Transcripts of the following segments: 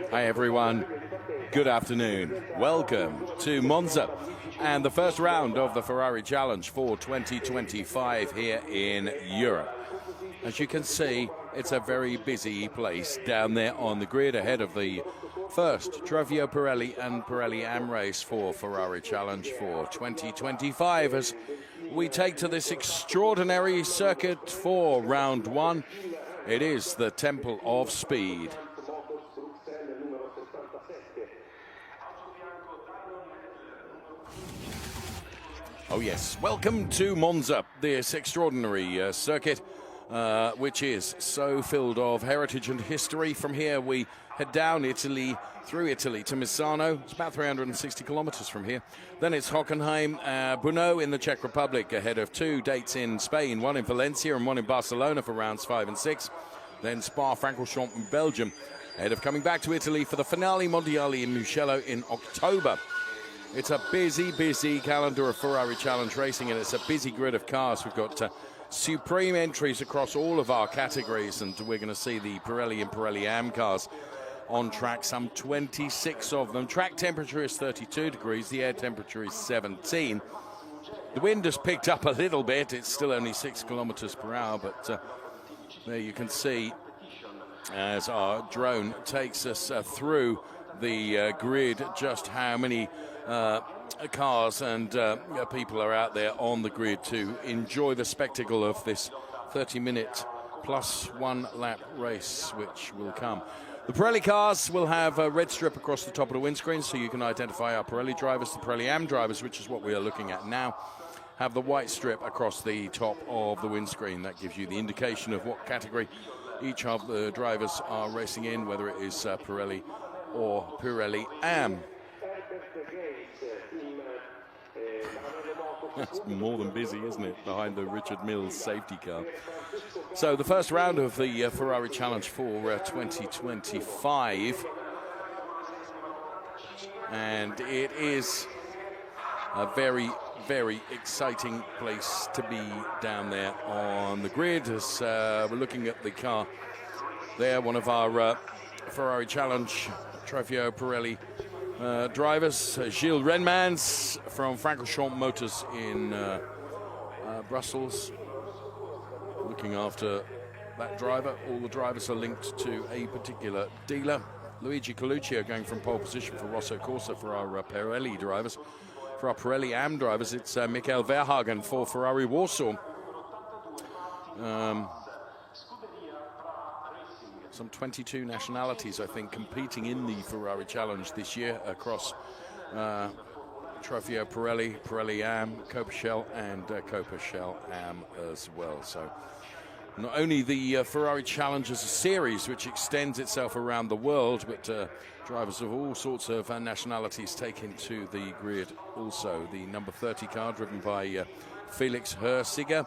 Hi everyone, good afternoon. Welcome to Monza and the first round of the Ferrari Challenge for 2025 here in Europe. As you can see, it's a very busy place down there on the grid ahead of the first Trofeo Pirelli and Pirelli Am race for Ferrari Challenge for 2025 as we take to this extraordinary circuit for round one. It is the Temple of Speed. Oh yes, welcome to Monza, this extraordinary circuit, which is so filled of heritage and history. From here we head down through Italy to Misano. It's about 360 kilometers from here. Then it's Hockenheim, Brno in the Czech Republic, ahead of two dates in Spain, one in Valencia and one in Barcelona for rounds 5 and 6. Then Spa-Francorchamps in Belgium, ahead of coming back to Italy for the Finale Mondiale in Mugello in October. It's a busy, busy calendar of Ferrari Challenge racing, and it's a busy grid of cars. We've got supreme entries across all of our categories, and we're going to see the Pirelli and Pirelli Am cars on track, some 26 of them. Track temperature is 32 degrees, the air temperature is 17. The wind has picked up a little bit. It's still only 6 kilometers per hour, but there you can see as our drone takes us through the grid just how many cars and people are out there on the grid to enjoy the spectacle of this 30-minute plus 1 lap race which will come. The Pirelli cars will have a red strip across the top of the windscreen so you can identify our Pirelli drivers. The Pirelli Am drivers, which is what we are looking at now, have the white strip across the top of the windscreen. That gives you the indication of what category each of the drivers are racing in, whether it is Pirelli or Pirelli Am. That's more than busy, isn't it, behind the Richard Mills safety car. So the first round of the Ferrari Challenge for 2025. And it is a very, very exciting place to be down there on the grid as we're looking at the car there, one of our Ferrari Challenge Trofeo Pirelli drivers, Gilles Renmans from Francorchamps Motors in Brussels, looking after that driver. All the drivers are linked to a particular dealer. Luigi Coluccio going from pole position for Rosso Corsa for our Pirelli drivers. For our Pirelli Am drivers, it's Michael Verhagen for Ferrari Warsaw. Some 22 nationalities, I think, competing in the Ferrari Challenge this year across Trofeo Pirelli, Pirelli Am, Copa Shell, and Copa Shell Am as well. So not only the Ferrari Challenge as a series, which extends itself around the world, but drivers of all sorts of nationalities taken to the grid also. The number 30 car driven by Felix Hersiger.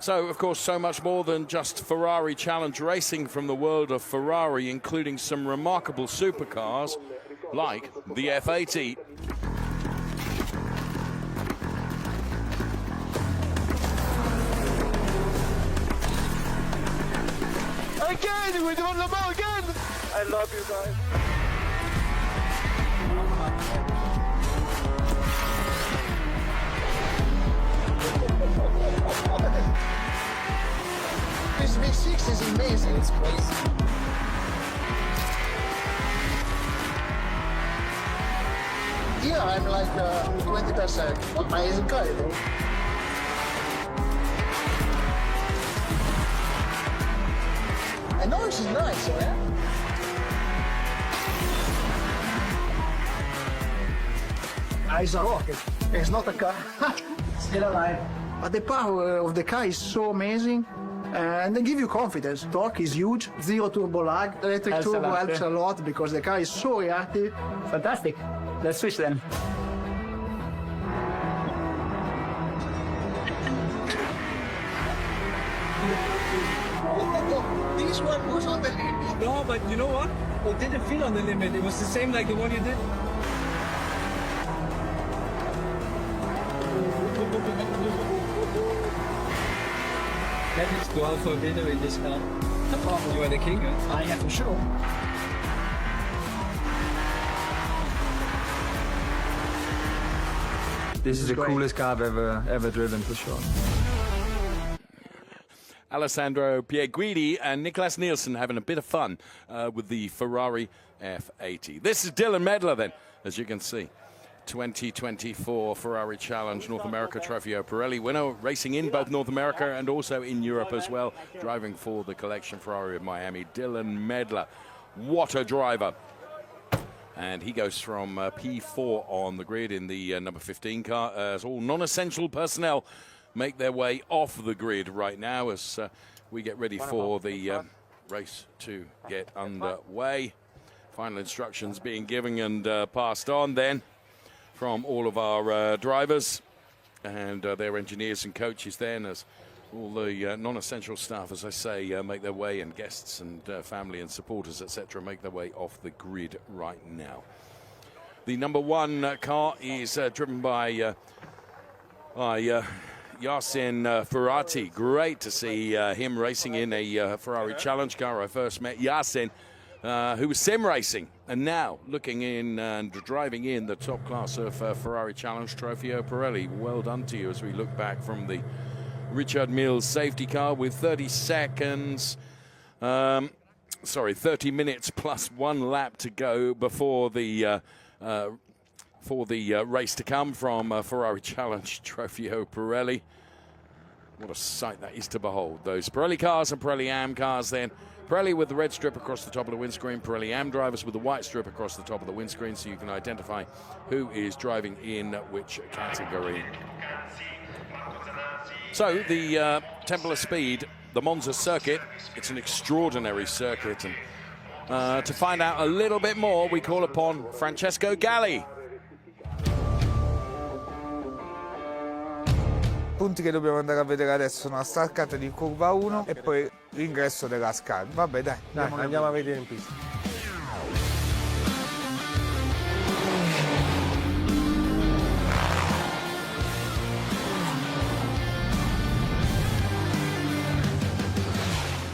So, of course, so much more than just Ferrari Challenge racing from the world of Ferrari, including some remarkable supercars like the F80. Again, we won the ball again! I love you guys. This V6 is amazing, it's crazy. Here I'm like 20%. Amazing car, you know? I know this is nice, yeah? It's a rocket. It's not a car. Still alive. But the power of the car is so amazing. And they give you confidence. Torque is huge, zero turbo lag. Electric turbo helps a lot because the car is so reactive. Fantastic. Let's switch then. This one was on the limit. No, but you know what? It didn't feel on the limit. It was the same like the one you did. Happy to go out for a dinner in this car. No problem. You are the king. Huh? I am for sure. This is the coolest car I've ever driven, for sure. Alessandro Pierguidi and Nicolas Nielsen having a bit of fun with the Ferrari F80. This is Dylan Medler then, as you can see. 2024 Ferrari Challenge North America Trofeo Pirelli winner, racing in both North America and also in Europe as well, driving for the Collection Ferrari of Miami. Dylan Medler, what a driver. And he goes from P4 on the grid in the number 15 car, as all non-essential personnel make their way off the grid right now as we get ready for the race to get underway. Final instructions being given and passed on then from all of our drivers and their engineers and coaches then, as all the non-essential staff, as I say, make their way, and guests and family and supporters, etc., make their way off the grid right now. The number 1 car is driven by Yasin Ferati. Great to see him racing in a Ferrari Challenge car. I first met Yasin, who was sim racing, and now looking in and driving in the top class of Ferrari Challenge Trofeo Pirelli. Well done to you as we look back from the Richard Mille's safety car with 30 minutes plus 1 lap to go before the race to come from Ferrari Challenge Trofeo Pirelli. What a sight that is to behold. Those Pirelli cars and Pirelli Am cars then. Pirelli with the red strip across the top of the windscreen. Pirelli Am drivers with the white strip across the top of the windscreen, so you can identify who is driving in which category. So the Temple of Speed, the Monza circuit, it's an extraordinary circuit. And to find out a little bit more, we call upon Francesco Galli. Punti che dobbiamo andare a vedere adesso sono la staccata di curva 1 e poi l'ingresso della SCAD. Vabbè, dai, andiamo a vedere in pista.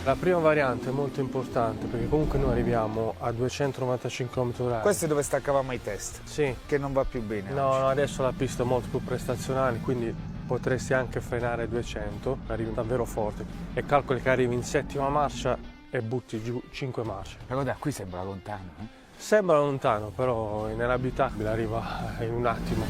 La prima variante è molto importante perché comunque noi arriviamo a 295 km/h. Questo è dove staccavamo i test, Sì. che non va più bene. No, oggi. no, adesso la pista è molto più prestazionale, quindi potresti anche frenare a 200, arrivi davvero forte. E calcoli che arrivi in 7ª marcia e butti giù 5 marce. Però da qui sembra lontano. Sembra lontano, però inevitabile, arriva in un attimo.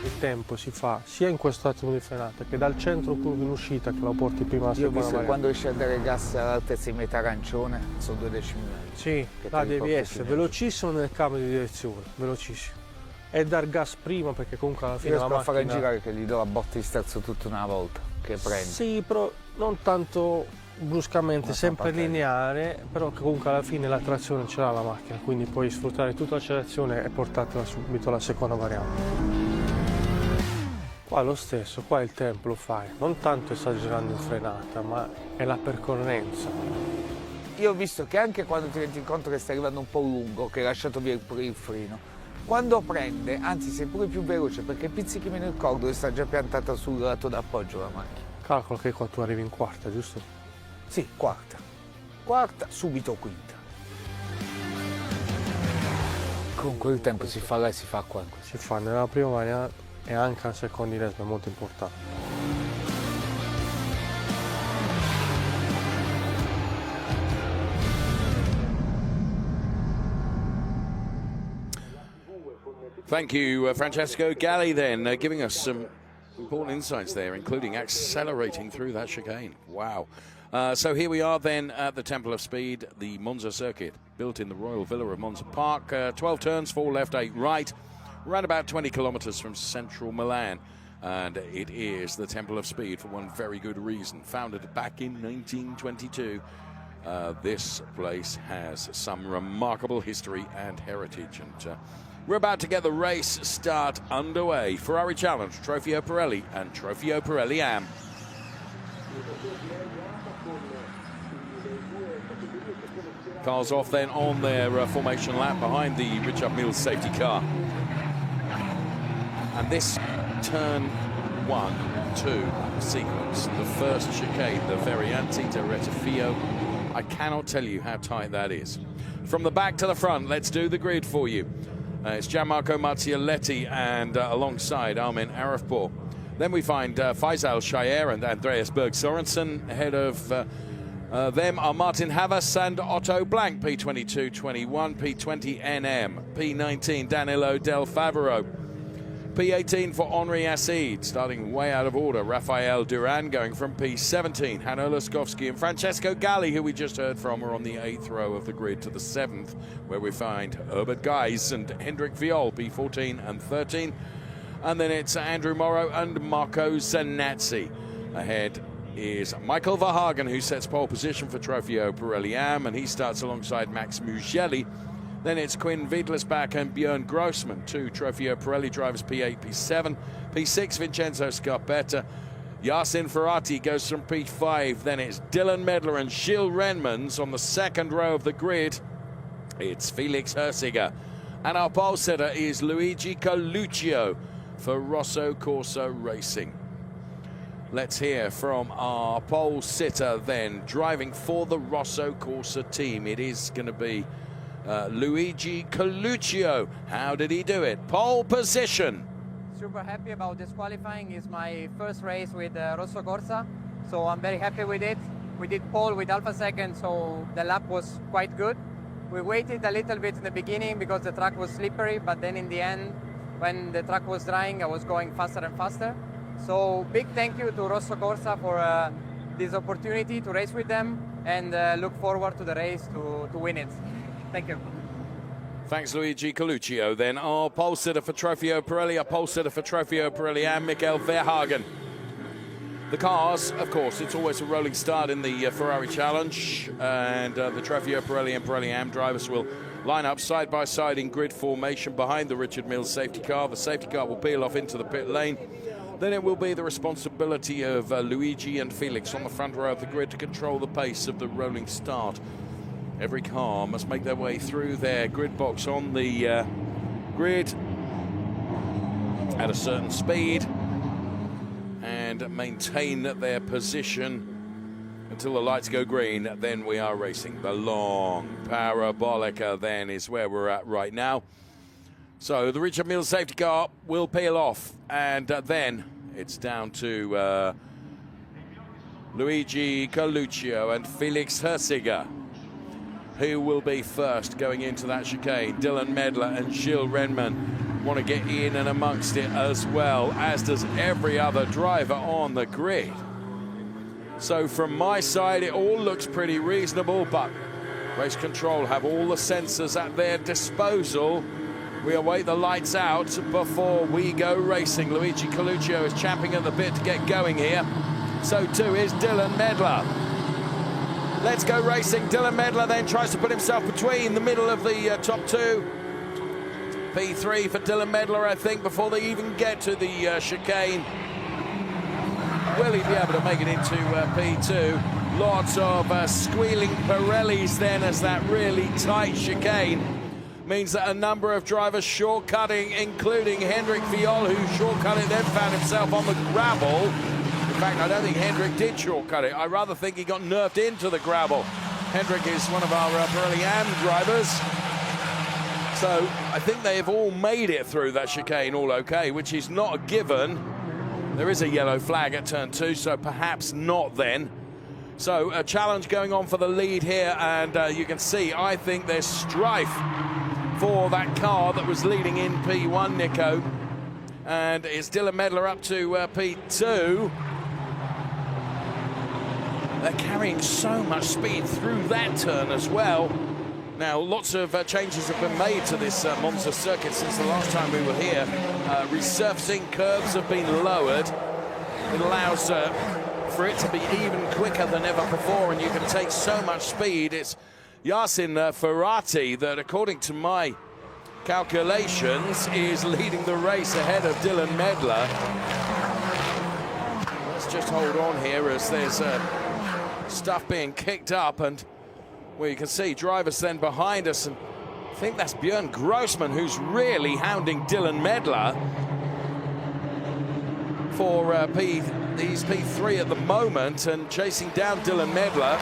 Il tempo si fa sia in questo attimo di frenata che dal centro curva in uscita, che lo porti prima alla Io ho seconda visto che variante. quando riesci a dare gas all'altezza di metà arancione sono 2 decimi. Sì, che là te li devi porti essere fino velocissimo nel cambio di direzione, velocissimo. E dar gas prima perché comunque alla fine Io la riesco a macchina... fare girare che gli do la botta di sterzo tutta una volta, che prende. Sì, però non tanto bruscamente, Una sempre zampatella. lineare, però che comunque alla fine la trazione ce l'ha la macchina, quindi puoi sfruttare tutta l'accelerazione e portartela subito alla seconda variante. Qua lo stesso, qua il tempo lo fai, non tanto esagerando in frenata, ma è la percorrenza. Io ho visto che anche quando ti rendi conto che stai arrivando un po' lungo, che hai lasciato via il freno, quando prende, anzi sei pure più veloce perché pizzichi meno il cordo e sta già piantata sul lato d'appoggio la macchina. Calcola che qua tu arrivi in quarta, giusto? Sì, quarta. Quarta, subito quinta. Comunque il tempo si fa là e si fa qua. Si fa nella prima variante e anche al secondo in è molto importante. Thank you, Francesco Galli, then, giving us some important insights there, including accelerating through that chicane. Wow. So here we are then at the Temple of Speed, the Monza circuit, built in the Royal Villa of Monza Park. 12 turns, 4 left, 8 right, around about 20 kilometers from central Milan. And it is the Temple of Speed for one very good reason. Founded back in 1922, this place has some remarkable history and heritage. And we're about to get the race start underway. Ferrari Challenge, Trofeo Pirelli and Trofeo Pirelli Am. Cars off then on their formation lap behind the Richard Mille's safety car. And this turn 1 two sequence. The first chicane, the Variante di Rettifio. I cannot tell you how tight that is. From the back to the front, let's do the grid for you. It's Gianmarco Marzialetti and alongside Armin Arifpour. Then we find Faisal Shayer and Andreas Berg Sorensen. Ahead of them are Martin Havas and Otto Blank, P22-21, P20-NM, P19 Danilo Del Favero, P18 for Henri Acide, starting way out of order, Rafael Duran going from P17, Hanno Laskowski and Francesco Galli, who we just heard from, are on the 8th row of the grid to the 7th, where we find Herbert Geis and Hendrik Viol, P14 and 13. And then it's Andrew Morrow and Marco Zanazzi. Ahead is Michael Verhagen, who sets pole position for Trofeo Pirelli Am, and he starts alongside Max Mugelli. Then it's Quinn Wiedlersbach and Björn Grossman, two Trofeo Pirelli drivers, P8, P7. P6, Vincenzo Scarpetta. Jasin Ferati goes from P5. Then it's Dylan Medler and Gilles Renmans on the 2nd row of the grid. It's Felix Hersiger. And our pole sitter is Luigi Coluccio for Rosso Corsa Racing. Let's hear from our pole sitter then, driving for the Rosso Corsa team. It is going to be Luigi Coluccio. How did he do it? Pole position. Super happy about this qualifying. It's my first race with Rosso Corsa, so I'm very happy with it. We did pole with Alpha Second, so the lap was quite good. We waited a little bit in the beginning because the track was slippery, but then in the end, when the track was drying, I was going faster and faster. So big thank you to Rosso Corsa for this opportunity to race with them, and look forward to the race to win it. Thank you. Thanks, Luigi Coluccio. Then our pole sitter for Trofeo Pirelli, our pole sitter for Trofeo Pirelli and Mikael Verhagen. The cars, of course, it's always a rolling start in the Ferrari Challenge, and the Trofeo Pirelli and Pirelli Am drivers will line up side by side in grid formation behind the Richard Mills safety car. The safety car will peel off into the pit lane. Then it will be the responsibility of Luigi and Felix on the front row of the grid to control the pace of the rolling start. Every car must make their way through their grid box on the grid at a certain speed and maintain their position until the lights go green. Then we are racing. The long parabolica then is where we're at right now. So the Richard Mills safety car will peel off, and then it's down to Luigi Coluccio and Felix Hersiger, who will be first going into that chicane. Dylan Medler and Gilles Renman want to get in and amongst it as well, as does every other driver on the grid. So from my side, it all looks pretty reasonable, but Race Control have all the sensors at their disposal. We await the lights out before we go racing. Luigi Coluccio is champing at the bit to get going here. So too is Dylan Medler. Let's go racing. Dylan Medler then tries to put himself between the middle of the top two. P3 for Dylan Medler, I think, before they even get to the chicane. Will he be able to make it into P2? Lots of squealing Pirellis then, as that really tight chicane means that a number of drivers shortcutting, including Hendrik Viol, who shortcutted, then found himself on the gravel. In fact, I don't think Hendrik did shortcut it. I rather think he got nerfed into the gravel. Hendrik is one of our Pirelli Am drivers. So I think they've all made it through that chicane all okay, which is not a given. There is a yellow flag at turn 2, so perhaps not then. So a challenge going on for the lead here, and you can see, I think there's strife for that car that was leading in P1, Nico. And it's Dylan Medler up to P2. They're carrying so much speed through that turn as well. Now, lots of changes have been made to this Monza circuit since the last time we were here. Resurfacing curbs have been lowered. It allows for it to be even quicker than ever before, and you can take so much speed. It's Yasin Ferati that, according to my calculations, is leading the race ahead of Dylan Medler. Let's just hold on here as there's stuff being kicked up, and well, you can see drivers then behind us, and I think that's Björn Grossman who's really hounding Dylan Medler. for he's P3 at the moment and chasing down Dylan Medler.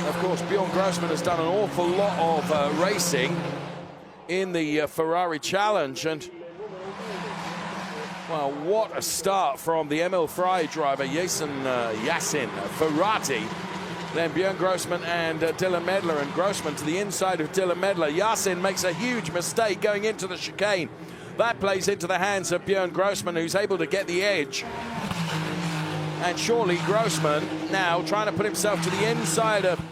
Of course, Bjorn Grossman has done an awful lot of racing in the Ferrari Challenge, and well, what a start from the Emil Frey driver, Yasin Ferati. Then Bjorn Grossman and Dylan Medler, and Grossman to the inside of Dylan Medler. Yasin makes a huge mistake going into the chicane. That plays into the hands of Bjorn Grossman, who's able to get the edge. And surely Grossman now trying to put himself to the inside of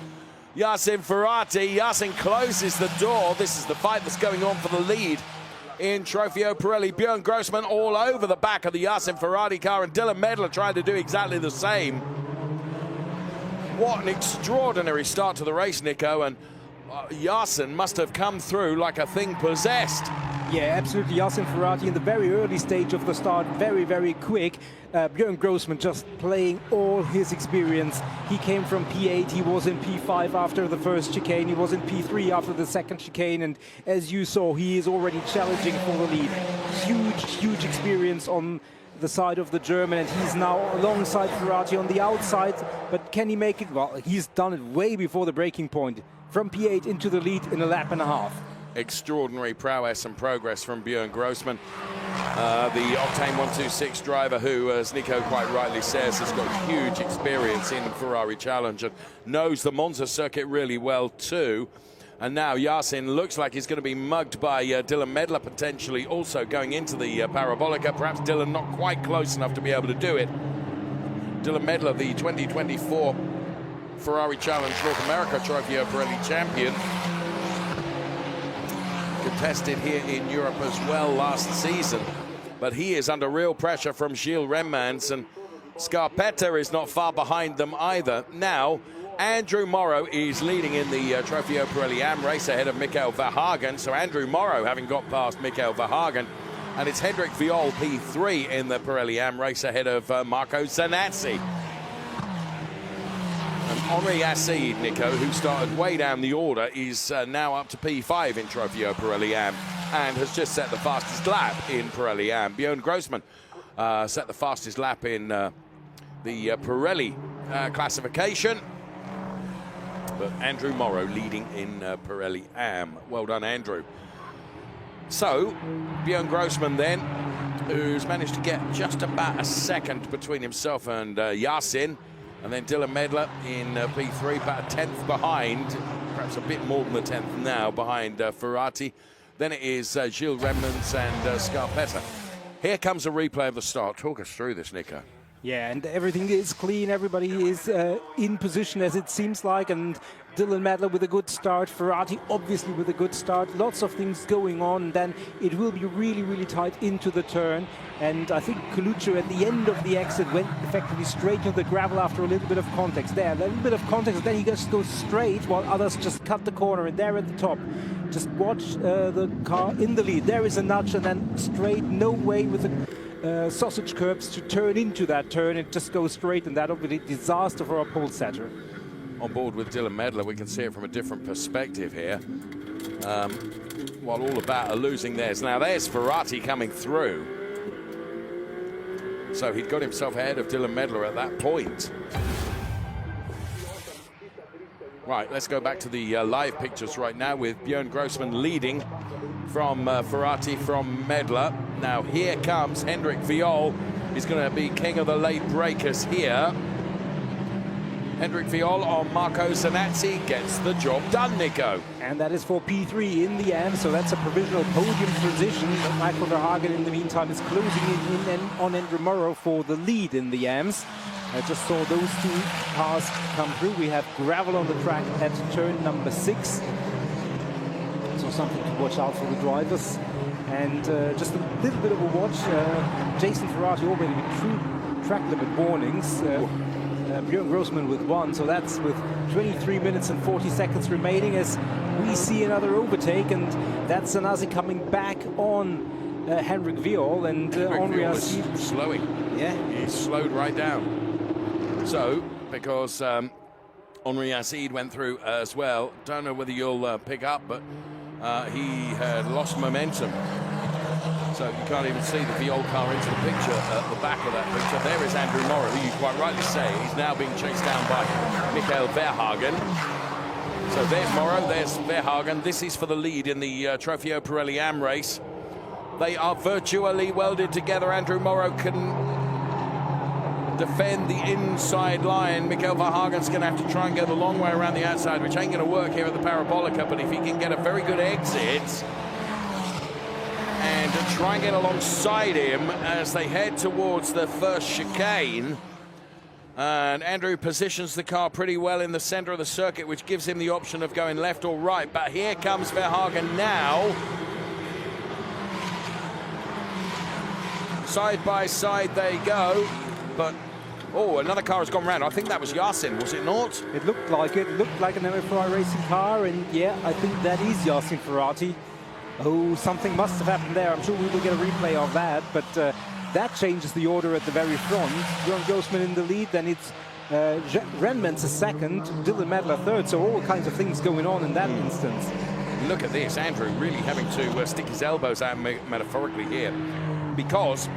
Yasin Ferati. Yasin closes the door. This is the fight that's going on for the lead in Trofeo Pirelli. Bjorn Grossman all over the back of the Yasin Ferati car, and Dylan Medler trying to do exactly the same. What an extraordinary start to the race, Nico, and Yasin must have come through like a thing possessed. Yeah, absolutely. Yasin Ferati in the very early stage of the start, very, very quick. Bjorn Grossman just playing all his experience. He came from P8, he was in P5 after the first chicane, he was in P3 after the second chicane, and as you saw, he is already challenging for the lead. Huge experience on the side of the German, and he's now alongside Ferati on the outside, but can he make it? Well, he's done it way before the breaking point. From P8 into the lead in a lap and a half. Extraordinary prowess and progress from Bjorn Grossman, the Octane 126 driver who, as Nico quite rightly says, has got huge experience in Ferrari Challenge and knows the Monza circuit really well too. And now Yasin looks like he's going to be mugged by Dylan Medler, potentially also going into the Parabolica. Perhaps Dylan not quite close enough to be able to do it. Dylan Medler, the 2024 Ferrari Challenge North America Trofeo Pirelli champion, contested here in Europe as well last season, but he is under real pressure from Gilles Remmans, and Scarpetta is not far behind them either. Now Andrew Morrow is leading in the Trofeo Pirelli Am race ahead of Michael Verhagen. So Andrew Morrow having got past Michael Verhagen, and it's Hendrik Viol P3 in the Pirelli Am race ahead of Marco Zanazzi. And Henri Acid, Nico, who started way down the order, is now up to P5 in Trofeo Pirelli Am and has just set the fastest lap in Pirelli Am. Bjorn Grossman set the fastest lap in the Pirelli classification. But Andrew Morrow leading in Pirelli Am. Well done, Andrew. So, Bjorn Grossman then, who's managed to get just about a second between himself and Yasin. And then Dylan Medler in P3, about a 10th behind, perhaps a bit more than the 10th now, behind Ferati. Then it is Gilles Remmans and Scarpetta. Here comes a replay of the start. Talk us through this, Nico. Yeah, and everything is clean. Everybody is in position, as it seems like, and Dylan Medler with a good start. Ferati obviously with a good start. Lots of things going on. Then it will be really, really tight into the turn. And I think Coluccio at the end of the exit went effectively straight to the gravel after a little bit of context there. A little bit of context, then he just goes straight while others just cut the corner. And there at the top, just watch the car in the lead. There is a nudge and then straight, no way with the sausage curbs to turn into that turn. It just goes straight, and that will be a disaster for our pole setter. On board with Dylan Medler, we can see it from a different perspective here. While all about are losing theirs. Now there's Ferati coming through. So he'd got himself ahead of Dylan Medler at that point. Right, let's go back to the live pictures right now with Bjorn Grossman leading from Ferati from Medler. Now here comes Hendrik Viol. He's going to be king of the late breakers here. Hendrik Viol on Marco Zanazzi gets the job done, Nico. And that is for P3 in the end, so that's a provisional podium position. But Michael Verhagen in the meantime is closing in on Andrew Morrow for the lead in the AMs. I just saw those two cars come through. We have gravel on the track at turn number 6. So something to watch out for the drivers. And just a little bit of a watch. Jasin Ferati already with true track limit warnings. Bjorn Grossman with 1, so that's with 23 minutes and 40 seconds remaining as we see another overtake, and that's Zanazzi coming back on Hendrik Viol, and Henri Acid slowing. Yeah, he's slowed right down. So because Henri Acid went through as well, don't know whether you'll pick up, but he had lost momentum. So you can't even see the Viol car into the picture at the back of that picture. There is Andrew Morrow, who you quite rightly say he's now being chased down by Michael Verhagen. So there's Morrow, there's Verhagen. This is for the lead in the Trofeo Pirelli Am race. They are virtually welded together. Andrew Morrow can defend the inside line. Michael Verhagen's going to have to try and go the long way around the outside, which ain't going to work here at the Parabolica, but if he can get a very good exit and try and get alongside him as they head towards the first chicane, and Andrew positions the car pretty well in the center of the circuit, which gives him the option of going left or right, but here comes Verhagen now. Side by side they go. But, oh, another car has gone round. I think that was Yasin, was it not? It looked like it. It looked like an MFI racing car, and yeah, I think that is Jasin Ferati. Oh, something must have happened there. I'm sure we will get a replay of that, but that changes the order at the very front. Björn Grossman in the lead, then it's Renmans a second, Dylan Medler third, so all kinds of things going on in that instance. Look at this, Andrew really having to stick his elbows out metaphorically here, because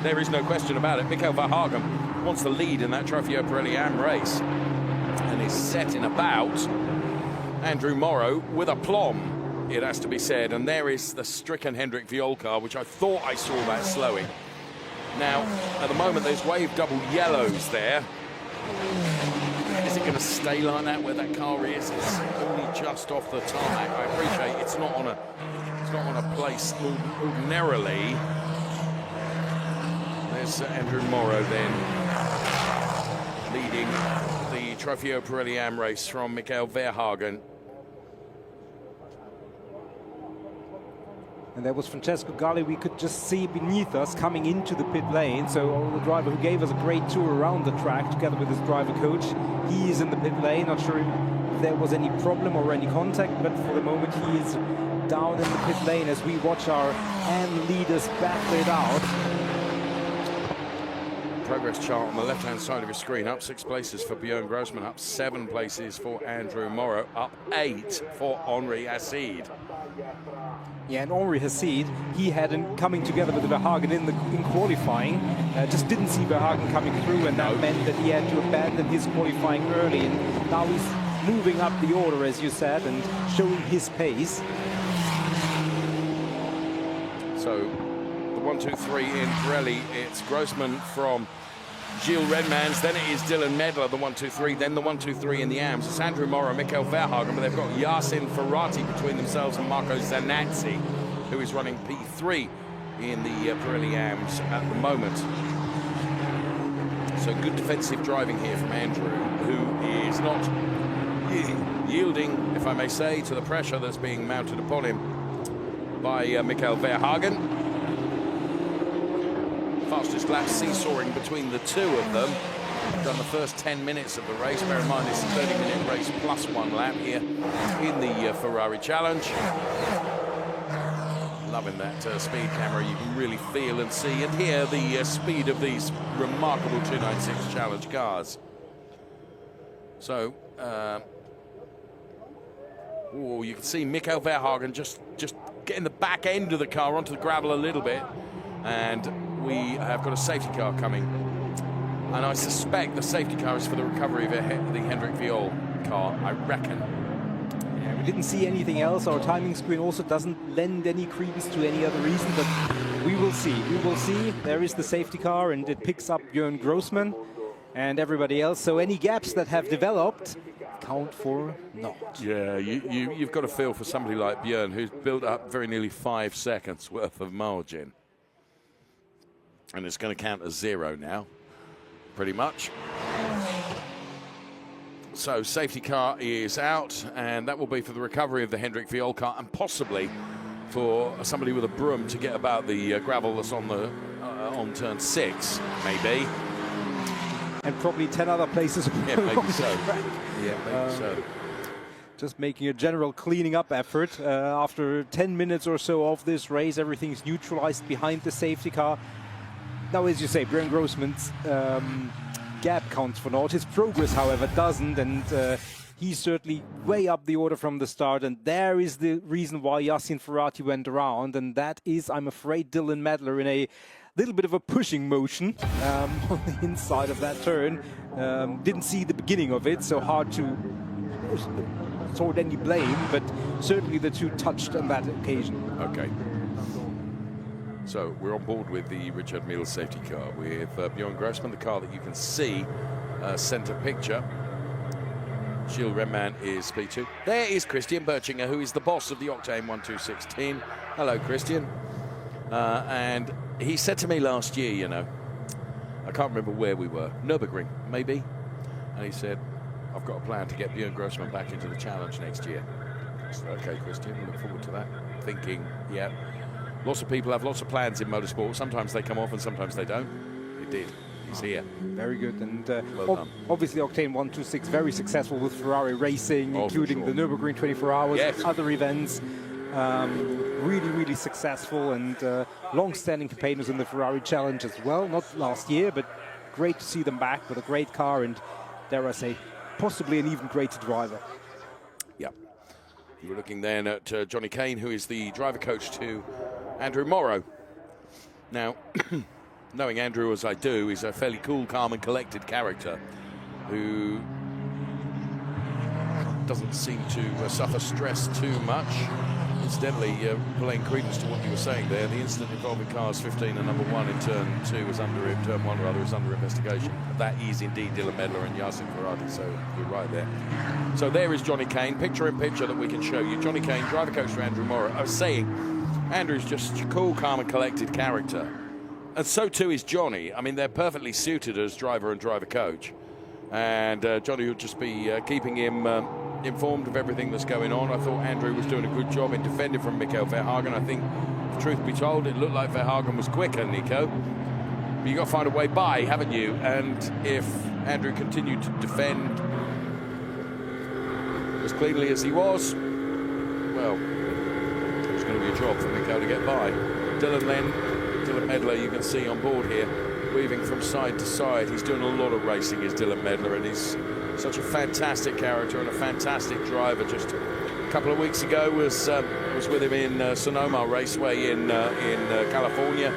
there is no question about it. Michael Verhagen wants the lead in that Trofeo Pirelli Am race and is setting about Andrew Morrow with aplomb, it has to be said. And there is the stricken Hendrik Viol car, which I thought I saw that slowing. Now, at the moment, there's wave double yellows there. Is it going to stay like that where that car is? It's only just off the tarmac. I appreciate it's not on a place ordinarily. There's Andrew Morrow then leading the Trofeo Pirelli Am race from Michael Verhagen. And there was Francesco Galli, we could just see beneath us coming into the pit lane. So the driver who gave us a great tour around the track together with his driver coach, he is in the pit lane. Not sure if there was any problem or any contact, but for the moment he is down in the pit lane as we watch our AM leaders battle it out. Progress chart on the left-hand side of your screen. Up 6 places for Björn Grossman, up 7 places for Andrew Morrow, up 8 for Henri Hassid. Yeah, and Henri Hassid, he had him coming together with Verhagen in qualifying. Just didn't see Verhagen coming through, and that meant that he had to abandon his qualifying early. And now he's moving up the order, as you said, and showing his pace. So the 1, 2, 3 in Pirelli, it's Grossman from Gilles Redmans, then it is Dylan Medler, the 1, 2, 3, then the 1, 2, 3 in the AMs. It's Andrew Morrow, Michael Verhagen, but they've got Yasin Ferati between themselves and Marco Zanazzi, who is running P3 in the Pirelli AMs at the moment. So good defensive driving here from Andrew, who is not yielding, if I may say, to the pressure that's being mounted upon him by Michael Verhagen. Fastest lap seesawing between the two of them. Done the first 10 minutes of the race. Bear in mind it's a 30-minute race plus 1 lap here in the Ferrari Challenge. Loving that speed camera. You can really feel and see and hear the speed of these remarkable 296 Challenge cars. So, you can see Michael Verhagen just getting the back end of the car onto the gravel a little bit, and we have got a safety car coming, and I suspect the safety car is for the recovery of the Hendrik Viol car, I reckon. Yeah, we didn't see anything else. Our timing screen also doesn't lend any credence to any other reason, but we will see. We will see. There is the safety car, and it picks up Björn Grossman and everybody else. So any gaps that have developed count for naught. Yeah, you've got to feel for somebody like Björn, who's built up very nearly 5 seconds worth of margin. And it's going to count as 0 now, pretty much. So safety car is out, and that will be for the recovery of the Hendrik Viol car, and possibly for somebody with a broom to get about the gravel that's on the on turn 6, maybe. And probably 10 other places. Yeah, maybe so. Yeah, maybe so. Just making a general cleaning up effort. After 10 minutes or so of this race, everything's neutralized behind the safety car. Now, as you say, Björn Grossman's gap counts for naught. His progress, however, doesn't, and he's certainly way up the order from the start, and there is the reason why Jasin Ferati went around, and that is, I'm afraid, Dylan Medler in a little bit of a pushing motion on the inside of that turn. Didn't see the beginning of it, so hard to sort any blame, but certainly the two touched on that occasion. Okay. So we're on board with the Richard Mille safety car with Björn Grossman, the car that you can see center picture. Gilles Renman is P2. There is Christian Berchinger, who is the boss of the Octane 126 team. Hello, Christian. And he said to me last year, you know, I can't remember where we were, Nürburgring, maybe. And he said, I've got a plan to get Björn Grossman back into the challenge next year. I said, okay, Christian, we look forward to that. Thinking, yeah, lots of people have lots of plans in motorsport. Sometimes they come off and sometimes they don't. It did. He's here. Very good. And well done. Obviously Octane 126 very successful with Ferrari racing, including the Nürburgring 24 hours, yes, other events. Really successful, and long-standing campaigners in the Ferrari Challenge as well. Not last year, but great to see them back with a great car and, dare I say, possibly an even greater driver. Yeah. We're looking then at Johnny Kane, who is the driver coach to Andrew Morrow. Now, knowing Andrew as I do, he's a fairly cool, calm and collected character who doesn't seem to suffer stress too much. Incidentally, playing credence to what you were saying there, the incident involving cars 15 and number 1 in turn 2 is turn 1 rather, is under investigation. That is indeed Dylan Medler and Yasin Ferati, so you're right there. So there is Johnny Kane, picture in picture that we can show you. Johnny Kane, driver coach to Andrew Morrow. I was saying, Andrew's just a cool, calm and collected character. And so too is Johnny. I mean, they're perfectly suited as driver and driver coach. And Johnny would just be keeping him informed of everything that's going on. I thought Andrew was doing a good job in defending from Michael Verhagen. I think, if truth be told, it looked like Verhagen was quicker, Nico. But you've got to find a way by, haven't you? And if Andrew continued to defend as cleanly as he was, well, it was going to be a job for Michael to get by. Dylan Medler, you can see on board here, weaving from side to side. He's doing a lot of racing, is Dylan Medler, and he's such a fantastic character and a fantastic driver. Just a couple of weeks ago was with him in Sonoma Raceway in California,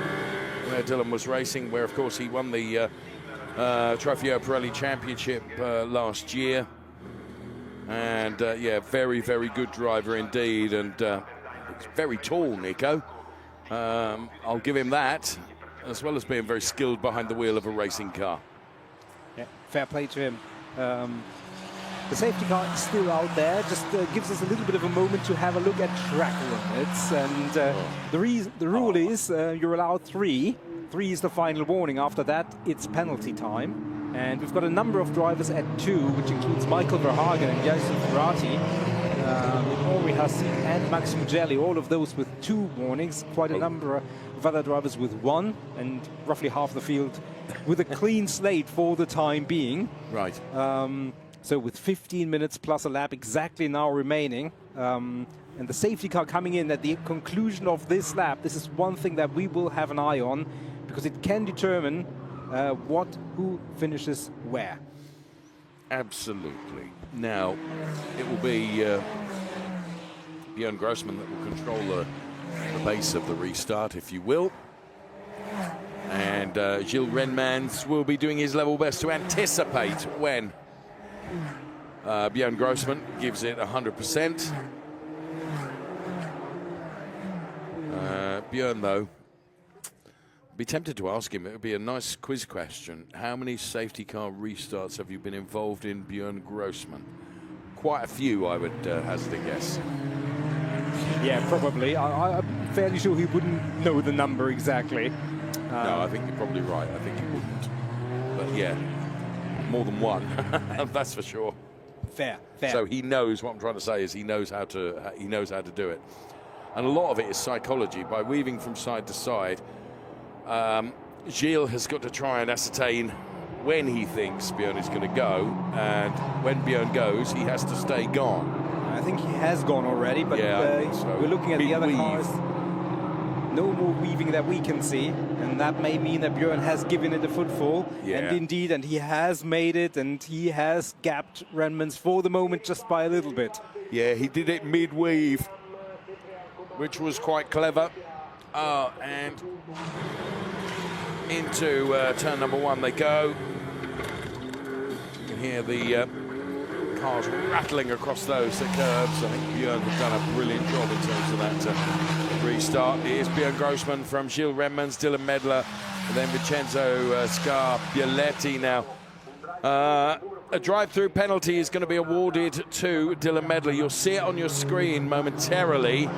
where Dylan was racing, where of course he won the Trofeo Pirelli Championship last year. And yeah, very good driver indeed, and he's very tall, Nico. I'll give him that, as well as being very skilled behind the wheel of a racing car. Yeah, fair play to him. The safety car is still out there, just gives us a little bit of a moment to have a look at track limits. And the rule is you're allowed 3. 3 is the final warning. After that, it's penalty time. And we've got a number of drivers at 2, which includes Michael Verhagen and Jasin Ferati, Ori Hassi and Max Mugelli, all of those with 2 warnings. Quite a number of other drivers with 1, and roughly half the field with a clean slate for the time being. Right. So with 15 minutes plus a lap exactly now remaining, and the safety car coming in at the conclusion of this lap, this is one thing that we will have an eye on, because it can determine who finishes where. Absolutely. Now, it will be Björn Grossman that will control the base of the restart, if you will. And Gilles Renmans will be doing his level best to anticipate when Björn Grossman gives it 100%. Björn, though, be tempted to ask him, it would be a nice quiz question. How many safety car restarts have you been involved in, Björn Grossman? Quite a few, I would hazard a guess. Yeah, probably. I'm fairly sure he wouldn't know the number exactly. No, I think you're probably right. I think he wouldn't. But yeah, more than 1. That's for sure. Fair. So he knows, what I'm trying to say is he knows how to do it. And a lot of it is psychology. By weaving from side to side, Gilles has got to try and ascertain when he thinks Björn is going to go, and when Björn goes, he has to stay gone. I think he has gone already, but yeah, I think so. We're looking at the other cars. No more weaving that we can see, and that may mean that Björn has given it a footfall. Yeah. And indeed, and he has made it, and he has gapped Renmans for the moment just by a little bit. Yeah, he did it mid-weave, which was quite clever. And into turn number 1 they go. You can hear the cars rattling across those curbs. I think Björn has done a brilliant job in terms of that restart. Here's Björn Grossman from Gilles Renmans, Dylan Medler, and then Vincenzo Scarpielletti now. A drive-through penalty is going to be awarded to Dylan Medler. You'll see it on your screen momentarily.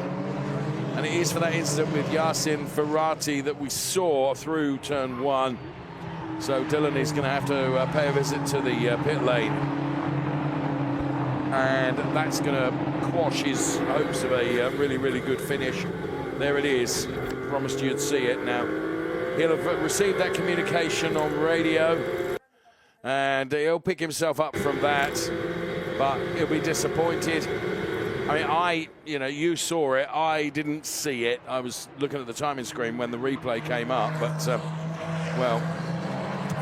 And it is for that incident with Yasin Ferati that we saw through turn 1. So Dylan is going to have to pay a visit to the pit lane. And that's going to quash his hopes of a really, really good finish. There it is. Promised you'd see it now. He'll have received that communication on radio. And he'll pick himself up from that. But he'll be disappointed. I mean, you saw it. I didn't see it. I was looking at the timing screen when the replay came up. But, well,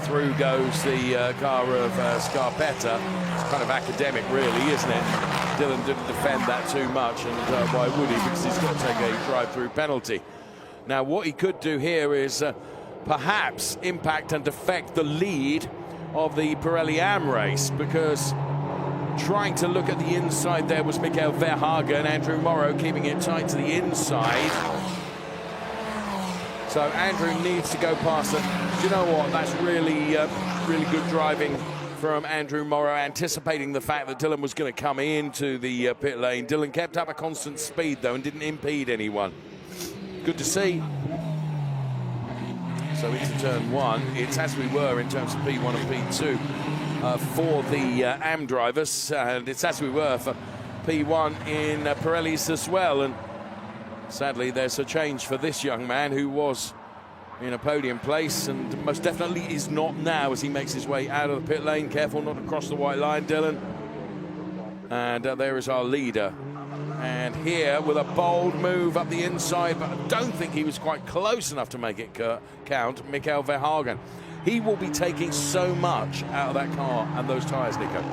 through goes the car of Scarpetta. It's kind of academic, really, isn't it? Dylan didn't defend that too much, and why would he? Because he's got to take a drive-through penalty. Now, what he could do here is perhaps impact and affect the lead of the Pirelli-Am race, because trying to look at the inside there was Mikael Verhagen. Andrew Morrow keeping it tight to the inside. So Andrew needs to go past them. Do you know what? That's really, really good driving from Andrew Morrow, anticipating the fact that Dylan was going to come into the pit lane. Dylan kept up a constant speed, though, and didn't impede anyone. Good to see. So into turn 1, it's as we were in terms of P1 and P2 for the AM drivers, and it's as we were for P1 in Pirelli's as well. And sadly, there's a change for this young man who was in a podium place and most definitely is not now as he makes his way out of the pit lane. Careful not to cross the white line, Dylan. And there is our leader. And here with a bold move up the inside, but I don't think he was quite close enough to make it count, Mikael Verhagen. He will be taking so much out of that car and those tyres, Nico.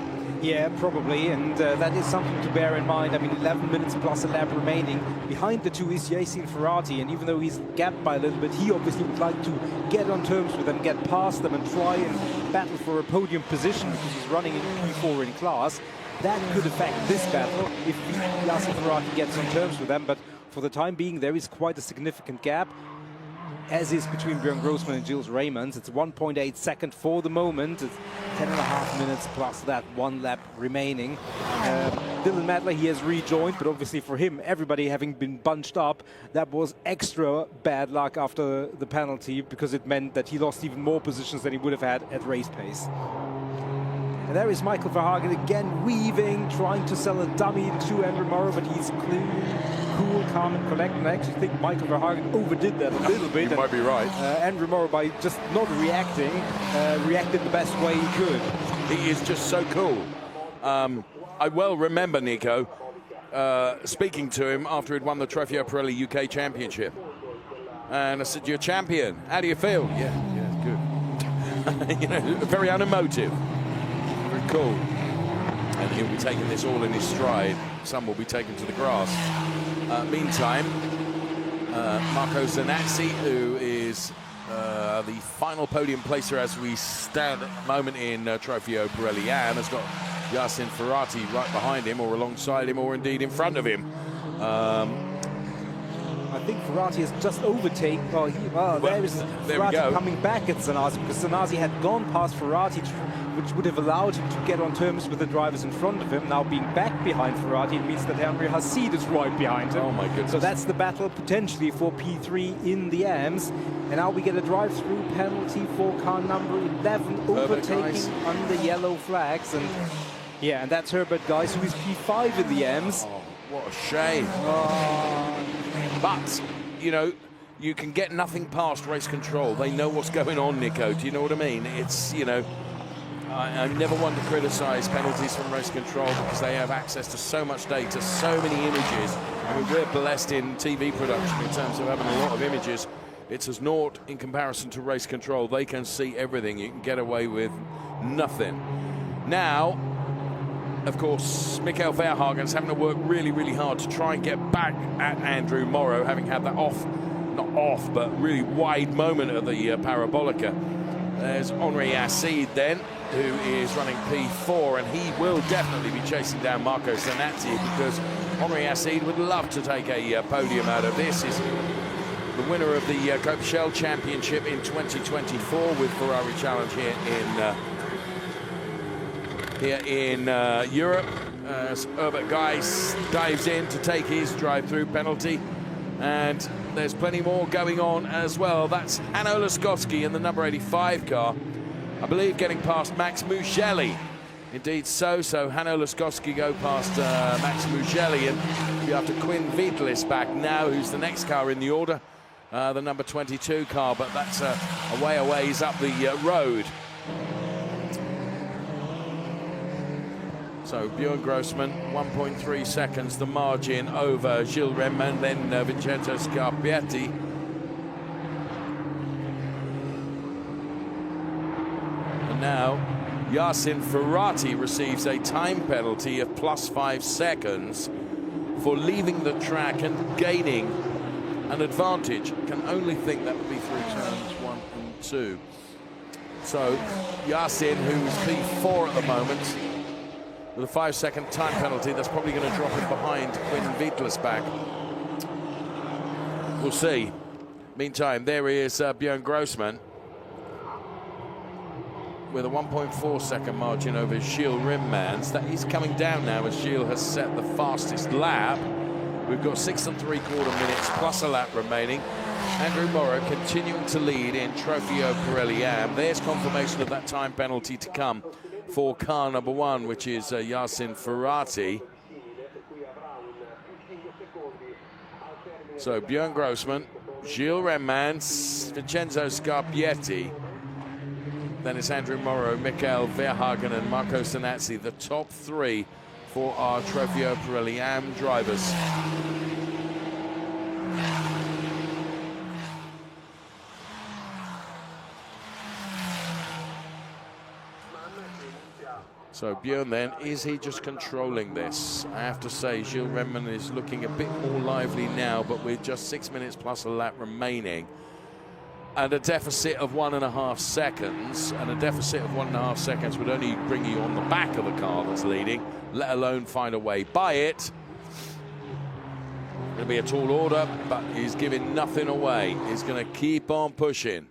Yeah, probably, and that is something to bear in mind. I mean, 11 minutes plus a lap remaining. Behind the two is Jasin Ferati, and even though he's gapped by a little bit, he obviously would like to get on terms with them, get past them, and try and battle for a podium position because he's running in P4 in class. That could affect this battle if Yasin Ferati gets on terms with them, but for the time being, there is quite a significant gap, as is between Björn Grossman and Gilles Renmans. It's 1.8 seconds for the moment. It's 10.5 minutes plus that 1 lap remaining. Dylan Medler, he has rejoined, but obviously for him, everybody having been bunched up, that was extra bad luck after the penalty, because it meant that he lost even more positions than he would have had at race pace. And there is Michael Verhagen again weaving, trying to sell a dummy to Andrew Morrow, but he's clean, cool, calm and collected. And I actually think Michael Verhagen overdid that a little bit. You might be right. Andrew Morrow, by just not reacting, reacted the best way he could. He is just so cool. I well remember, Nico, speaking to him after he'd won the Trofeo Pirelli UK Championship. And I said, "You're a champion. How do you feel?" Yeah, good. You know, very unemotive. Very cool. And he'll be taking this all in his stride. Some will be taken to the grass. Meantime, Marco Zanazzi, who is the final podium placer as we stand at the moment in Trofeo Pirelli Am, has got Yasin Ferati right behind him, or alongside him, or indeed in front of him. I think Ferati has just overtaken. There is Ferati coming back at Zanazzi, because Zanazzi had gone past Ferati, which would have allowed him to get on terms with the drivers in front of him. Now being back behind Ferati, it means that Henry Hassid is right behind him. Oh my goodness. So that's the battle potentially for P3 in the AMs. And now we get a drive-through penalty for car number 11, overtaking under yellow flags. And yeah, and that's Herbert Geis, who is P5 in the AMs. Oh, what a shame. But, you know, you can get nothing past race control. They know what's going on, Nico. Do you know what I mean? It's, you know, I never want to criticise penalties from race control because they have access to so much data, so many images. I mean, we're blessed in TV production in terms of having a lot of images. It's as naught in comparison to race control. They can see everything. You can get away with nothing. Now, of course, Michael Verhagen's having to work really, really hard to try and get back at Andrew Morrow, having had that not off, but really wide moment of the Parabolica. There's Henri Acide then, who is running P4, and he will definitely be chasing down Marco Sanazzi because Henri Acide would love to take a podium out of this. He's the winner of the Copa Shell Championship in 2024 with Ferrari Challenge here in Europe. As Herbert Geis dives in to take his drive-through penalty. And there's plenty more going on as well. That's Hanno Laskowski in the number 85 car. I believe getting past Max Mugelli. Indeed so Hanno Laskowski go past Max Mugelli, and you have to Quinn Wiedlis back now, who's the next car in the order, the number 22 car, but that's a ways up the road. So Björn Grossman, 1.3 seconds, the margin over Gilles Renman, then Vincenzo Scarpietti. And now Yasin Ferati receives a time penalty of +5 seconds for leaving the track and gaining an advantage. Can only think that would be through turns 1 and 2. So Yasin, who's P4 at the moment, with a 5-second time penalty, that's probably going to drop him behind Quinn Wiedlis back. We'll see. Meantime, there is Björn Grossman with a 1.4 second margin over Gilles Rimans. That he's coming down now as Gilles has set the fastest lap. We've got 6 3/4 minutes plus a lap remaining. Andrew Morrow continuing to lead in Trofeo Pirelli Am. There's confirmation of that time penalty to come for car number 1, which is Yasin Ferati. So Björn Grossman, Gilles Remans, Vincenzo Scarpietti. Then it's Andrew Morrow, Michael Verhagen and Marco Sanazzi, the top 3 for our Trofeo Pirelli Am drivers. So Björn then, is he just controlling this? I have to say, Gilles Renman is looking a bit more lively now, but with just 6 minutes plus a lap remaining, and a deficit of 1.5 seconds, and a deficit of 1.5 seconds would only bring you on the back of the car that's leading, let alone find a way by it. It'll be a tall order, but he's giving nothing away. He's going to keep on pushing.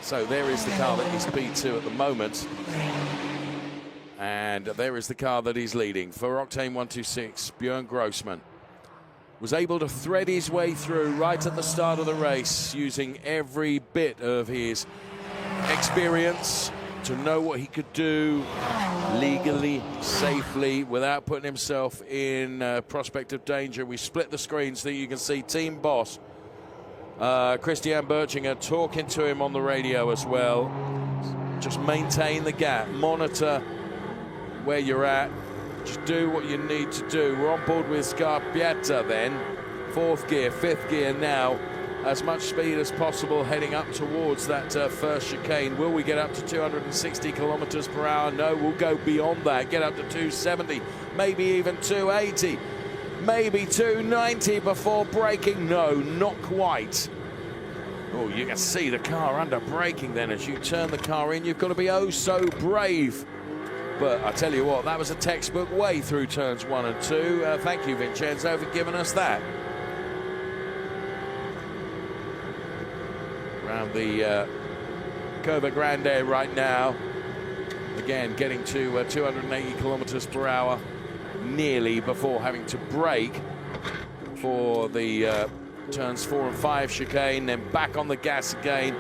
So there is the car that is P2 at the moment. And there is the car that he's leading. For Octane 126, Björn Grossman was able to thread his way through right at the start of the race, using every bit of his experience to know what he could do legally, safely, without putting himself in prospect of danger. We split the screen so that you can see team boss Christian Berchinger talking to him on the radio as well. Just maintain the gap, monitor where you're at, just do what you need to do. We're on board with Scarpietta then, 4th gear, 5th gear now, as much speed as possible heading up towards that first chicane. Will we get up to 260 kilometers per hour? No, we'll go beyond that, get up to 270, maybe even 280. Maybe 290 before braking. No, not quite. Oh, you can see the car under braking then as you turn the car in. You've got to be oh so brave. But I tell you what, that was a textbook way through turns 1 and 2. Thank you, Vincenzo, for giving us that. Around the Curva Grande right now. Again, getting to 280 kilometers per hour. Nearly before having to brake for the turns 4 and 5 chicane, then back on the gas again.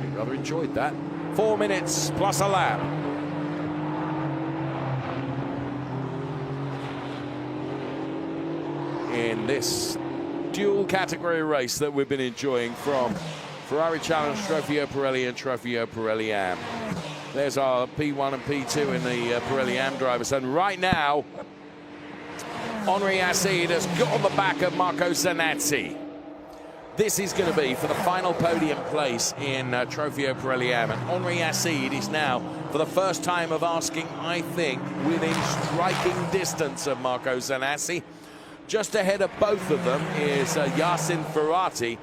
I rather enjoyed that. 4 minutes plus a lap. In this dual category race that we've been enjoying from Ferrari Challenge, Trofeo Pirelli and Trofeo Pirelli Am. There's our P1 and P2 in the Pirelli Am drivers. And right now, Henri Assid has got on the back of Marco Zanazzi. This is going to be for the final podium place in Trofeo Pirelli Am. And Henri Assid is now, for the first time of asking, I think, within striking distance of Marco Zanazzi. Just ahead of both of them is Jasin Ferati,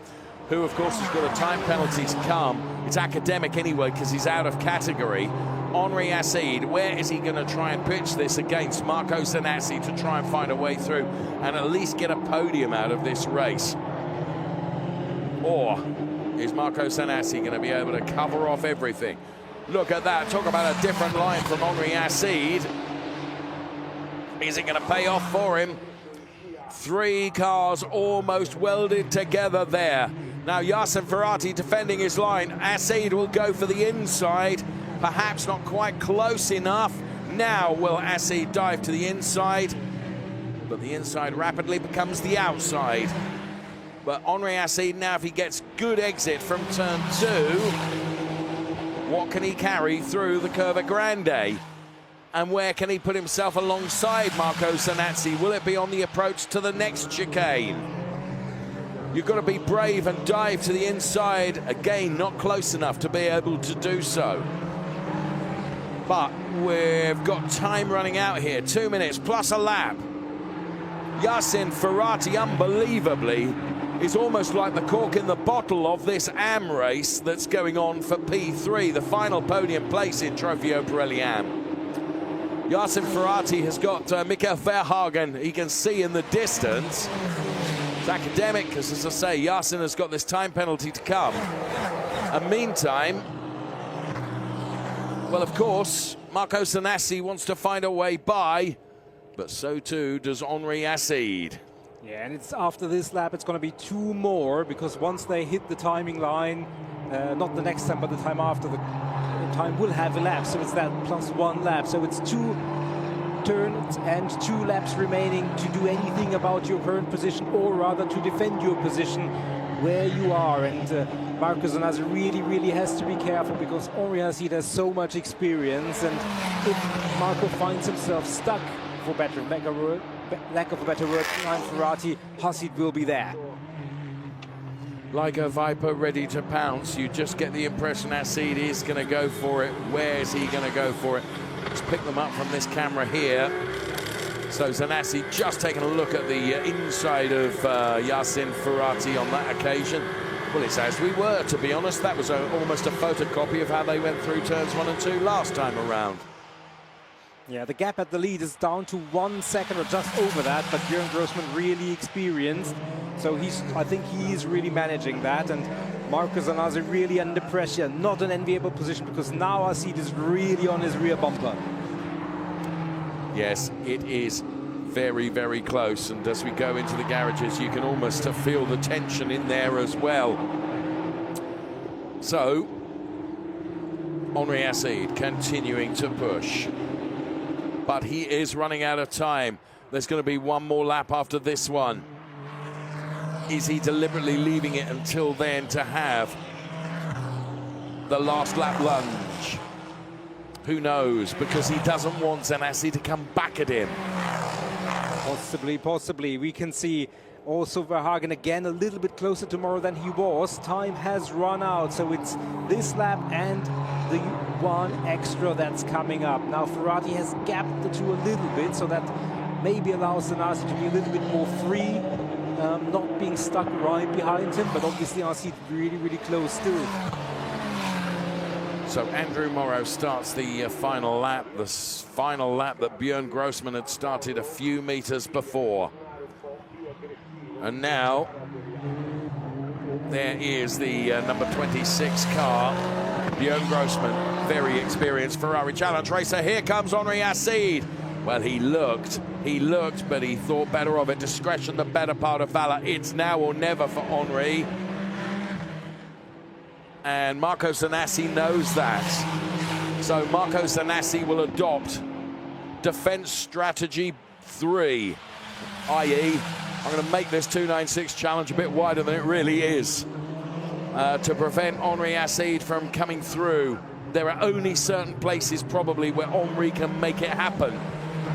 who, of course, has got a time penalty to come. It's academic anyway, because he's out of category. Henri Assid, where is he going to try and pitch this against Marco Zanazzi to try and find a way through and at least get a podium out of this race? Or is Marco Zanazzi going to be able to cover off everything? Look at that. Talk about a different line from Henri Assid. Is it going to pay off for him? 3 cars almost welded together there. Now Yasin Ferati defending his line. Assid will go for the inside. Perhaps not quite close enough. Now will Assid dive to the inside. But the inside rapidly becomes the outside. But Henri Assid now, if he gets good exit from turn 2, what can he carry through the Curva Grande? And where can he put himself alongside Marco Zanazzi? Will it be on the approach to the next chicane? You've got to be brave and dive to the inside. Again, not close enough to be able to do so. But we've got time running out here. 2 minutes plus a lap. Yasin Ferati, unbelievably, is almost like the cork in the bottle of this Am race that's going on for P3, the final podium place in Trofeo Pirelli Am. Yasin Ferati has got Michael Verhagen, he can see in the distance. It's academic, because as I say, Yasin has got this time penalty to come. And meantime, well, of course, Marco Zanazzi wants to find a way by, but so too does Henri Assid. Yeah, and it's after this lap, it's going to be 2 more, because once they hit the timing line, not the next time, but the time after, the time will have elapsed. So it's that plus 1 lap. So it's 2 turns and 2 laps remaining to do anything about your current position, or rather to defend your position where you are. And Marco Zanazzi really has to be careful, because Henri Assid has so much experience, and if Marco finds himself stuck, for lack of a better word, behind Ferati, Assid will be there. Like a viper ready to pounce, you just get the impression Assid is going to go for it. Where is he going to go for it? Let's pick them up from this camera here. So Zanazzi just taking a look at the inside of Yasin Ferati on that occasion. Well, it's as we were, to be honest. That was almost a photocopy of how they went through turns 1 and 2 last time around. Yeah, the gap at the lead is down to 1 second or just over that, but Björn Grossman really experienced. So I think he is really managing that, and Marco Zanazzi really under pressure, not an enviable position, because now Assid is really on his rear bumper. Yes, it is very close, and as we go into the garages, you can almost feel the tension in there as well. So, Henri Assid continuing to push, but he is running out of time. There's going to be 1 more lap after this one. Is he deliberately leaving it until then to have the last lap lunge? Who knows? Because he doesn't want Zanazzi to come back at him. Possibly. We can see also Verhagen again a little bit closer tomorrow than he was. Time has run out, so it's this lap and the 1 extra that's coming up. Now Ferati has gapped the 2 a little bit, so that maybe allows Zanazzi to be a little bit more free, not being stuck right behind him, but obviously Assid really close still. So Andrew Morrow starts the final lap, the final lap that Björn Grossman had started a few meters before. And now there is the number 26 car, Björn Grossman, very experienced Ferrari Challenge racer. Here comes Henri Assid. Well, he looked, but he thought better of it. Discretion, the better part of valor. It's now or never for Henri. And Marco Zanazzi knows that. So Marco Zanazzi will adopt defense strategy 3, i.e., I'm going to make this 296 challenge a bit wider than it really is. to prevent Henri Assid from coming through. There are only certain places probably where Henri can make it happen.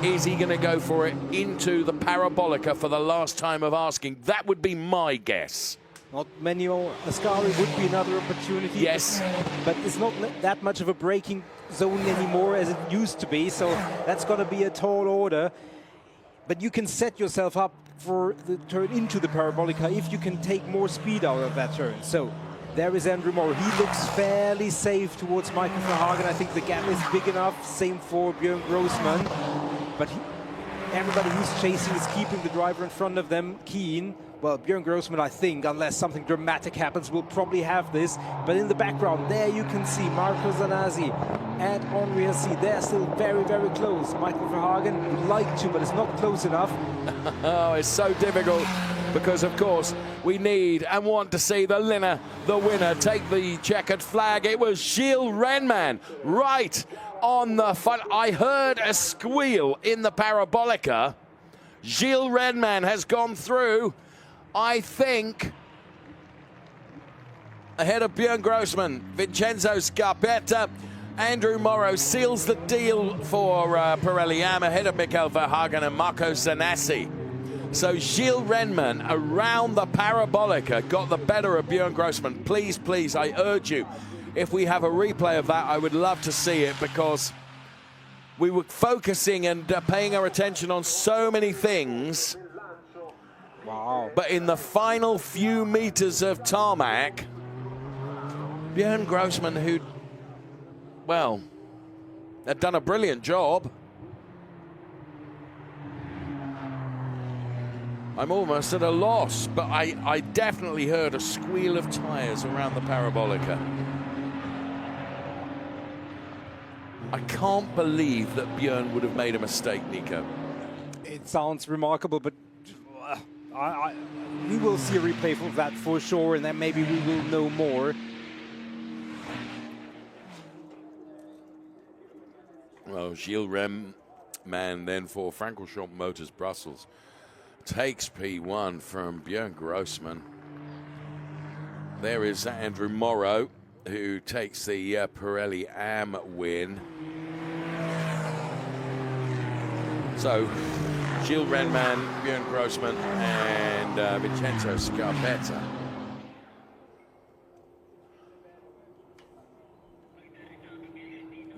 Is he going to go for it into the Parabolica for the last time of asking? That would be my guess. Not many more. Ascari would be another opportunity. Yes. But it's not that much of a braking zone anymore as it used to be, so that's going to be a tall order. But you can set yourself up for the turn into the Parabolica if you can take more speed out of that turn. So there is Andrew Morrow. He looks fairly safe towards Michael Verhagen. I think the gap is big enough. Same for Björn Grossman. But everybody who's chasing is keeping the driver in front of them keen. Well, Björn Grossman, I think, unless something dramatic happens, will probably have this. But in the background, there you can see Marco Zanazzi and Henri Assid. They're still very, very close. Michael Verhagen would like to, but it's not close enough. Oh, it's so difficult because, of course, we need and want to see the winner take the checkered flag. It was Gilles Renman right on the front. I heard a squeal in the Parabolica. Gilles Renman has gone through, I think, ahead of Björn Grossman. Vincenzo Scarpetta. Andrew Morrow seals the deal for Pirelli-Am ahead of Michael Verhagen and Marco Zanassi. So Gilles Renman around the Parabolica got the better of Björn Grossman. Please, please, I urge you, if we have a replay of that, I would love to see it, because we were focusing and paying our attention on so many things. Wow. But in the final few meters of tarmac, Björn Grossman, who, well, had done a brilliant job. I'm almost at a loss, but I definitely heard a squeal of tyres around the Parabolica. I can't believe that Björn would have made a mistake, Nico. It sounds remarkable, but we will see a replay of that for sure, and then maybe we will know more. Well, Gilles Renman then for Francorchamps Motors Brussels takes P1 from Björn Grossman. There is Andrew Morrow, who takes the Pirelli-Am win. So, Gilles Renman, Björn Grossman, and Vincenzo Scarpetta.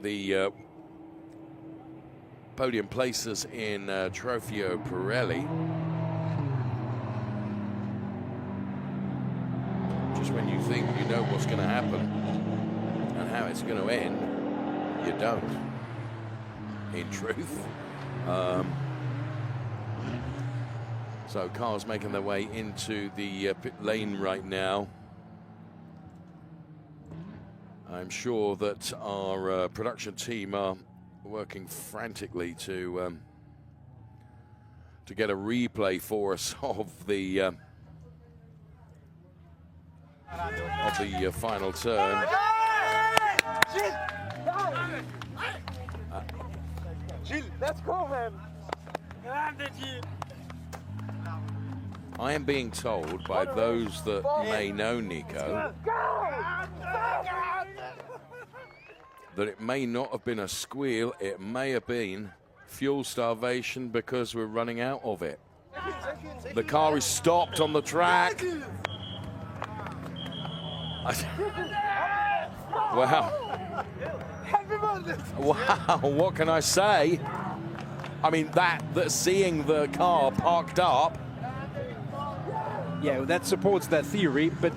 The podium places in Trofeo Pirelli. Just when you think you know what's going to happen and how it's going to end, you don't, in truth. So cars making their way into the pit lane right now. I'm sure that our production team are working frantically to get a replay for us of the final turn. Gilles, let's go, man. I am being told by those that may know Nico that it may not have been a squeal, it may have been fuel starvation because we're running out of it. The car is stopped on the track. Wow. Wow, what can I say? I mean, that seeing the car parked up. Yeah, well, that supports that theory, but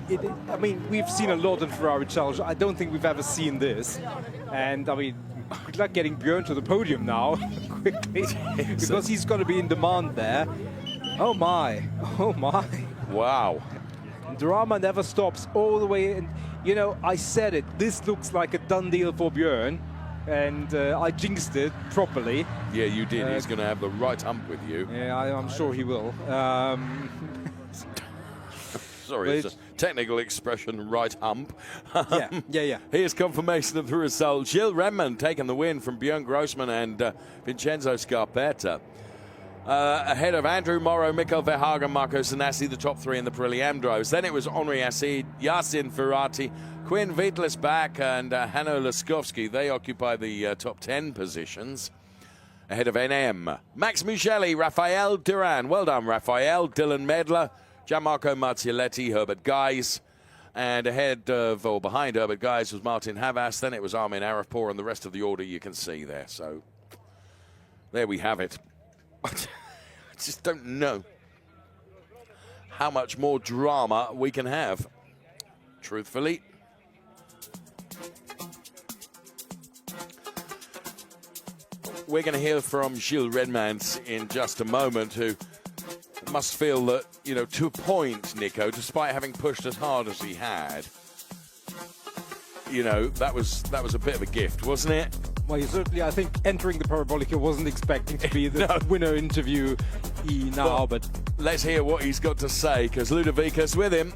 I mean, we've seen a lot in Ferrari Challenge. I don't think we've ever seen this. And I mean, good luck getting Björn to the podium now, quickly, because he's going to be in demand there. Oh my, oh my. Wow. Drama never stops all the way. And, you know, I said it, this looks like a done deal for Björn. And I jinxed it properly. Yeah, you did. He's going to have the right hump with you. Yeah, I'm sure he will. Sorry, it's a technical expression, right hump. Yeah. Here's confirmation of the result. Gilles Renman taking the win from Björn Grossman and Vincenzo Scarpetta. ahead of Andrew Morrow, Mikael Verhagen, Marco Zanassi, the top three in the Pirelli AM drivers. Then it was Henri Assid, Yasin Ferati, Quinn Wittelsbach and Hanno Laskowski. They occupy the top 10 positions. Ahead of NM, Max Mugelli, Rafael Duran. Well done, Rafael. Dylan Medler, Gianmarco Marzioletti, Herbert Guys. And ahead of, or behind Herbert Guys was Martin Havas. Then it was Armin Arifpour, and the rest of the order you can see there. So there we have it. I just don't know how much more drama we can have, truthfully. We're going to hear from Gilles Redmans in just a moment, who must feel that, you know, to a point, Nico, despite having pushed as hard as he had, you know, that was a bit of a gift, wasn't it? Well, certainly, I think entering the Parabolica wasn't expecting to be the winner interview now, but let's hear what he's got to say, because Ludovic's with him.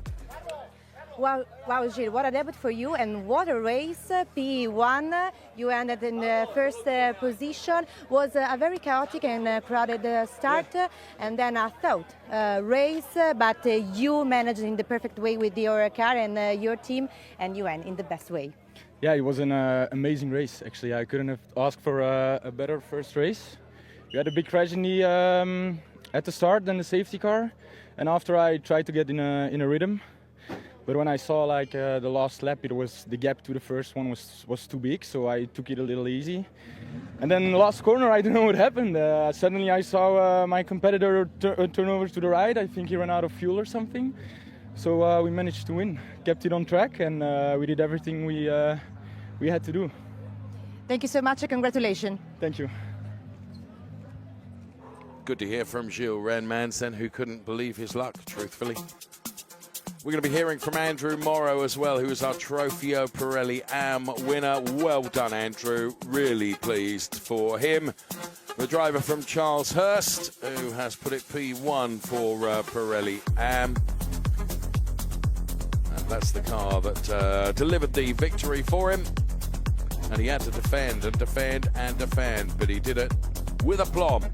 Wow, Gilles, what a debut for you, and what a race. P1, you ended in the first position. Was a very chaotic and crowded start, and then a thought race, but you managed in the perfect way with your car and your team, and you went in the best way. Yeah, it was an amazing race, actually. I couldn't have asked for a better first race. We had a big crash in the, at the start, then the safety car, and after I tried to get in a rhythm. But when I saw like the last lap, the gap to the first one was too big, so I took it a little easy. And then the last corner, I don't know what happened. Suddenly I saw my competitor turn over to the right. I think he ran out of fuel or something. So we managed to win, kept it on track, and we did everything we had to do. Thank you so much, and congratulations. Thank you. Good to hear from Gilles Redmans, then, who couldn't believe his luck, truthfully. We're going to be hearing from Andrew Morrow as well, who is our Trofeo Pirelli AM winner. Well done, Andrew. Really pleased for him. The driver from Charles Hurst, who has put it P1 for Pirelli AM. And that's the car that delivered the victory for him. And he had to defend and defend and defend, but he did it with aplomb.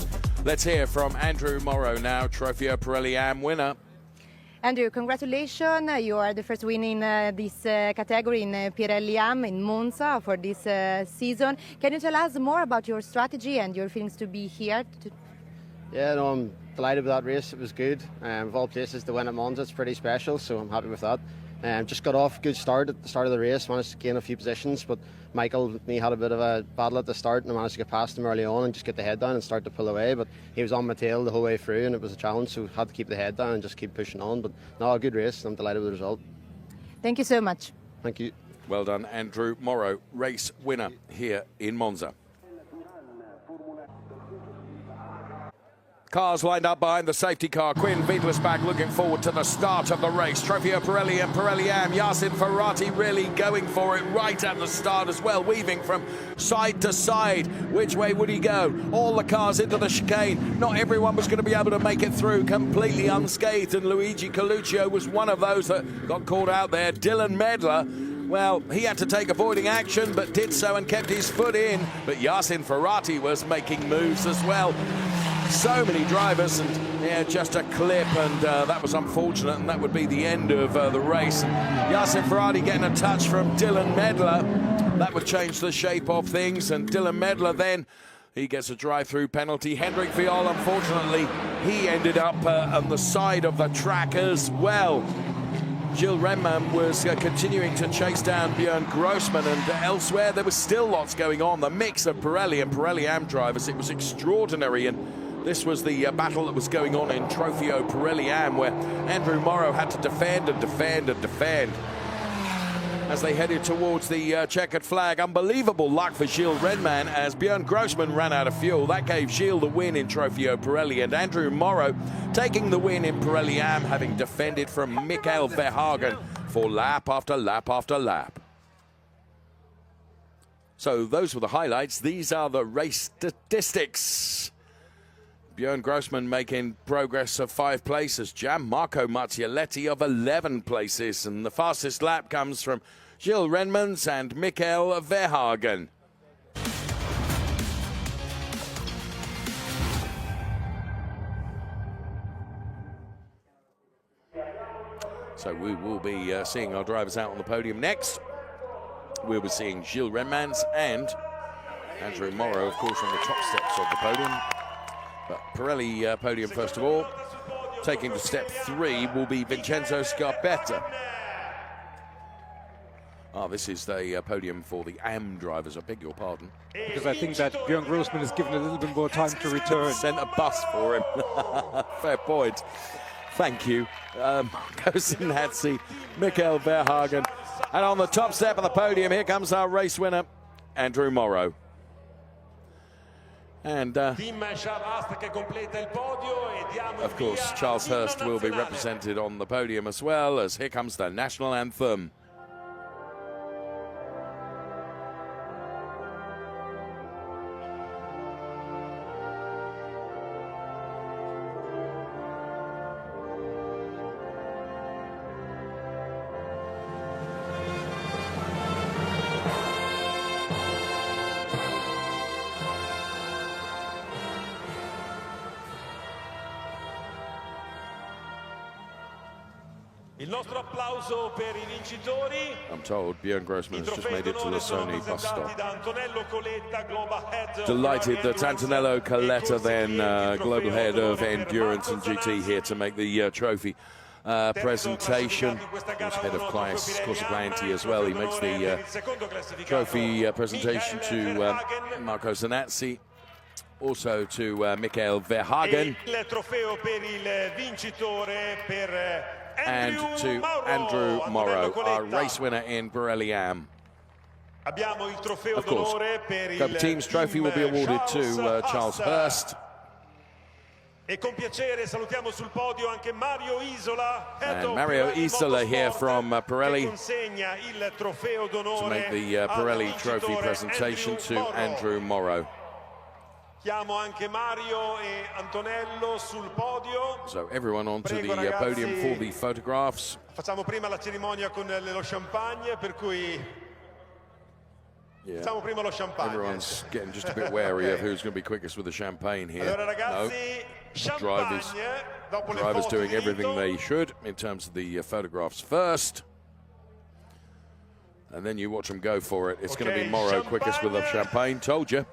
Let's hear from Andrew Morrow now, Trofeo Pirelli AM winner. Andrew, congratulations. You are the first win in this category in Pirelli AM in Monza for this season. Can you tell us more about your strategy and your feelings to be here? Yeah, no, I'm delighted with that race. It was good. Of all places to win at Monza, it's pretty special, so I'm happy with that. Just got off a good start at the start of the race, managed to gain a few positions, but Michael and me had a bit of a battle at the start, and I managed to get past him early on and just get the head down and start to pull away, but he was on my tail the whole way through, and it was a challenge, so had to keep the head down and just keep pushing on. But no, a good race. I'm delighted with the result. Thank you so much. Thank you. Well done, Andrew Morrow, race winner here in Monza. Cars lined up behind the safety car. Quinn Wittelsbach looking forward to the start of the race. Trofeo Pirelli and Pirelli AM. Jasin Ferati really going for it right at the start as well, weaving from side to side. Which way would he go? All the cars into the chicane. Not everyone was going to be able to make it through completely unscathed, and Luigi Coluccio was one of those that got caught out there. Dylan Medler, well, he had to take avoiding action, but did so and kept his foot in. But Yasin Ferati was making moves as well. So many drivers, and yeah, just a clip, and that was unfortunate, and that would be the end of the race. Yasin Ferati getting a touch from Dylan Medler. That would change the shape of things, and Dylan Medler then, he gets a drive-through penalty. Hendrik Viol, unfortunately, he ended up on the side of the track as well. Gilles Redmans was continuing to chase down Björn Grossman, and elsewhere there was still lots going on. The mix of Pirelli and Pirelli AM drivers, it was extraordinary, and this was the battle that was going on in Trofeo Pirelli AM, where Andrew Morrow had to defend and defend and defend as they headed towards the checkered flag. Unbelievable luck for Gilles Redmans as Björn Grossman ran out of fuel. That gave Gilles the win in Trofeo Pirelli, and Andrew Morrow taking the win in Pirelli AM, having defended from Mikael Verhagen for lap after lap after lap. So those were the highlights. These are the race statistics. Björn Grossman making progress of 5 places. Gianmarco Marzioletti of 11 places. And the fastest lap comes from Gilles Redmans and Mikael Verhagen. So we will be seeing our drivers out on the podium next. We'll be seeing Gilles Renmans and Andrew Morrow, of course, on the top steps of the podium. But Pirelli podium first of all. Taking to step 3 will be Vincenzo Scarpetta. This is the podium for the AM drivers, I beg your pardon. Because I think that Björn Grossman is given a little bit more time to return. Sent a bus for him. Fair point. Thank you. Jasin Ferati, Mikael Verhagen. And on the top step of the podium, here comes our race winner, Andrew Morrow. And of course, Charles Hurst will be represented on the podium as well, as here comes the national anthem. I'm told Björn Grossman has just made it to the Sony bus stop. Delighted that Antonello Coletta, then global head of endurance and GT, here to make the trophy presentation. He's head of Corsa Clienti as well. He makes the trophy presentation to Marco Zanazzi, also to Mikael Verhagen, and to Andrew Morrow, our race winner in Pirelli AM. Of course, the team's trophy will be awarded to Charles Hurst. And Mario Isola here from Pirelli to make the Pirelli trophy presentation to Andrew Morrow. So everyone onto the podium for the photographs. Facciamo prima la cerimonia con lo champagne, per cui facciamo prima lo champagne. Everyone's getting just a bit wary of who's going to be quickest with the champagne here. No, drivers doing everything they should in terms of the photographs first. And then you watch them go for it. It's going to be Morrow quickest with the champagne, told you.